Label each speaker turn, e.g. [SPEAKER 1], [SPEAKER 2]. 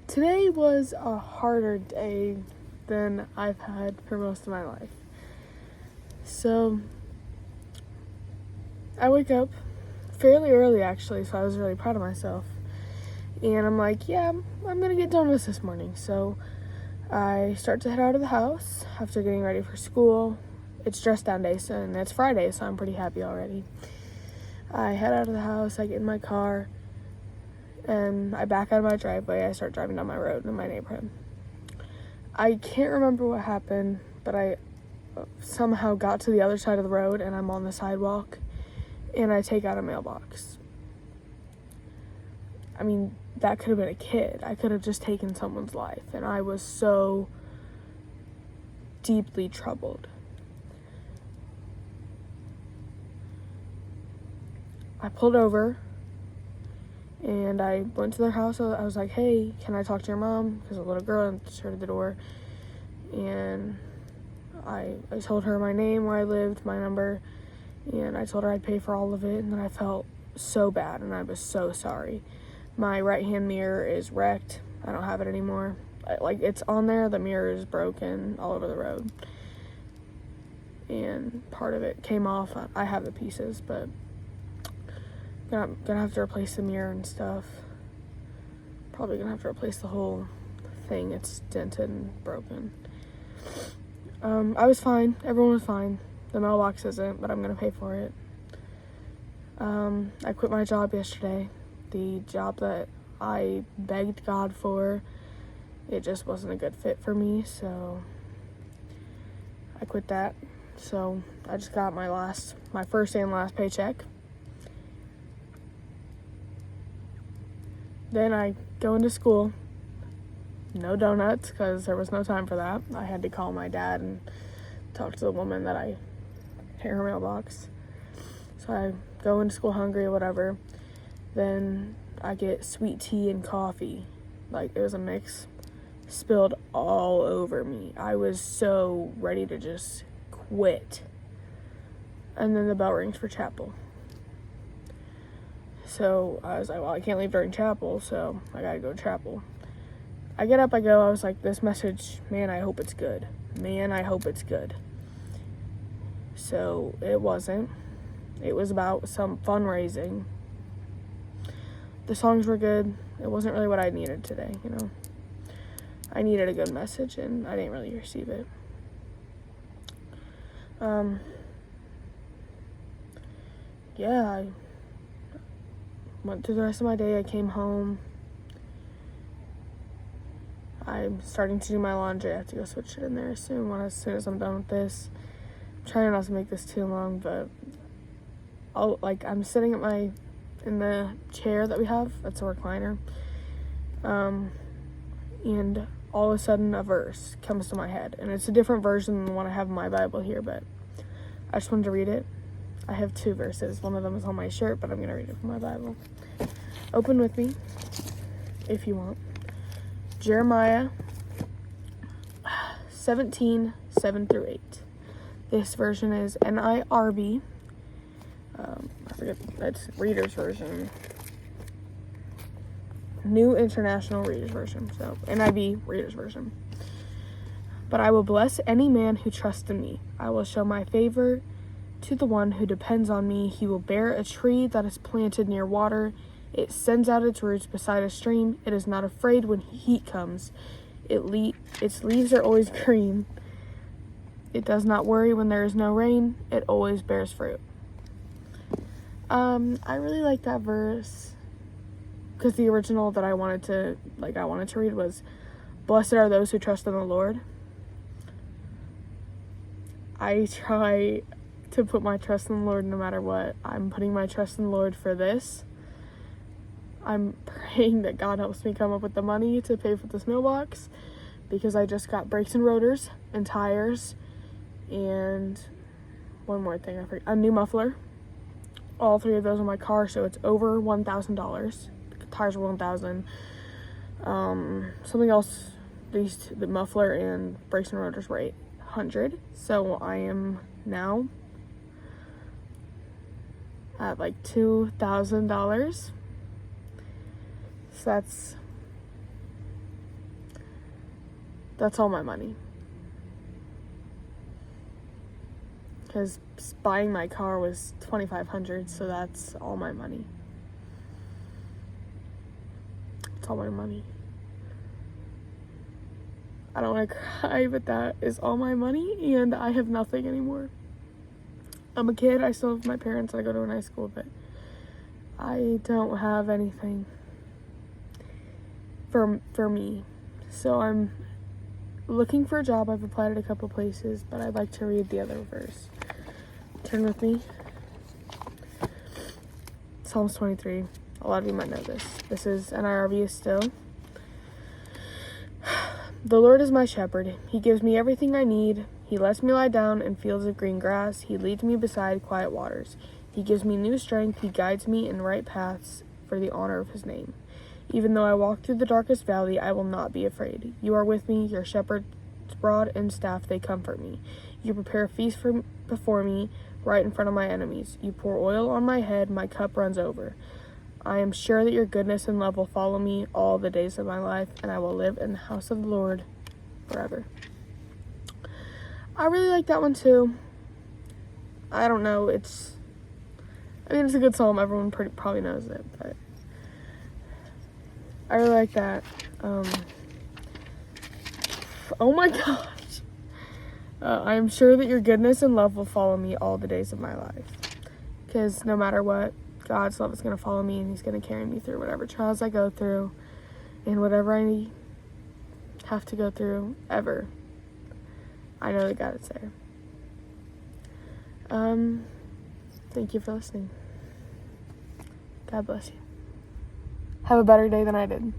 [SPEAKER 1] Today was a harder day than I've had for most of my life. So, I wake up fairly early actually, so I was really proud of myself. And I'm like, yeah, I'm gonna get done with this morning. So, I start to head out of the house after getting ready for school. It's dress down day, and it's Friday, so I'm pretty happy already. I head out of the house, I get in my car, and I back out of my driveway. I start driving down my road in my neighborhood. I can't remember what happened, but I somehow got to the other side of the road and I'm on the sidewalk and I take out a mailbox. I mean, that could have been a kid. I could have just taken someone's life, and I was so deeply troubled. I pulled over and I went to their house. I was like, hey, can I talk to your mom? Because a little girl answered the door. And I told her my name, where I lived, my number, and I told her I'd pay for all of it. And then I felt so bad, and I was so sorry. My right-hand mirror is wrecked. I don't have it anymore. It's on there. The mirror is broken all over the road. And part of it came off. I have the pieces, but I'm gonna have to replace the mirror and stuff. Probably gonna have to replace the whole thing. It's dented and broken. I was fine. Everyone was fine. The mailbox isn't, but I'm gonna pay for it. I quit my job yesterday. The job that I begged God for, it just wasn't a good fit for me, so I quit that. So I just got my first and last paycheck. Then I go into school. No donuts, because there was no time for that. I had to call my dad and talk to the woman that I hit her mailbox. So I go into school hungry or whatever. Then I get sweet tea and coffee. It was a mix. Spilled all over me. I was so ready to just quit. And then the bell rings for chapel. So I was like, well, I can't leave during chapel, so I gotta go to chapel. I get up, I go, I was like, this message, man, I hope it's good. Man, I hope it's good. So it wasn't. It was about some fundraising. The songs were good. It wasn't really what I needed today, I needed a good message, and I didn't really receive it. I went through the rest of my day. I came home. I'm starting to do my laundry. I have to go switch it in there soon as I'm done with this. I'm trying not to make this too long, but I'm sitting in the chair that we have. That's a recliner. And all of a sudden a verse comes to my head, and it's a different version than the one I have in my Bible here, but I just wanted to read it. I have two verses. One of them is on my shirt, but I'm going to read it from my Bible. Open with me, if you want. Jeremiah 17:7-8. This version is NIRV. I forget, that's Reader's Version. New International Reader's Version. So, NIV, Reader's Version. But I will bless any man who trusts in me. I will show my favor to the one who depends on me. He will bear a tree that is planted near water. It sends out its roots beside a stream. It is not afraid when heat comes. Its leaves are always green. It does not worry when there is no rain. It always bears fruit. I really like that verse, because the original that I wanted to read was, blessed are those who trust in the Lord. I try to put my trust in the Lord no matter what. I'm putting my trust in the Lord for this. I'm praying that God helps me come up with the money to pay for this mailbox, because I just got brakes and rotors and tires and one more thing, I forgot, a new muffler. All three of those on my car, so it's over $1,000. The tires were $1,000. Something else, the muffler and brakes and rotors were $800. So I am now at $2,000. So that's all my money. Because buying my car was $2,500, so that's all my money. It's all my money. I don't want to cry, but that is all my money, and I have nothing anymore. I'm a kid, I still have my parents, I go to a nice school, but I don't have anything for me. So I'm looking for a job. I've applied at a couple places, but I'd like to read the other verse. Turn with me. Psalms 23. A lot of you might know this. This is NIRV still. The Lord is my shepherd. He gives me everything I need. He lets me lie down in fields of green grass. He leads me beside quiet waters. He gives me new strength. He guides me in right paths for the honor of his name. Even though I walk through the darkest valley, I will not be afraid. You are with me. Your shepherd's rod and staff, they comfort me. You prepare a feast before me right in front of my enemies. You pour oil on my head. My cup runs over. I am sure that your goodness and love will follow me all the days of my life, and I will live in the house of the Lord forever. I really like that one too. I don't know, it's a good psalm. Everyone probably knows it, but I really like that. Oh my gosh. I am sure that your goodness and love will follow me all the days of my life. Because no matter what, God's love is going to follow me, and he's going to carry me through whatever trials I go through and whatever I have to go through ever. I know that God is there. Thank you for listening. God bless you. Have a better day than I did.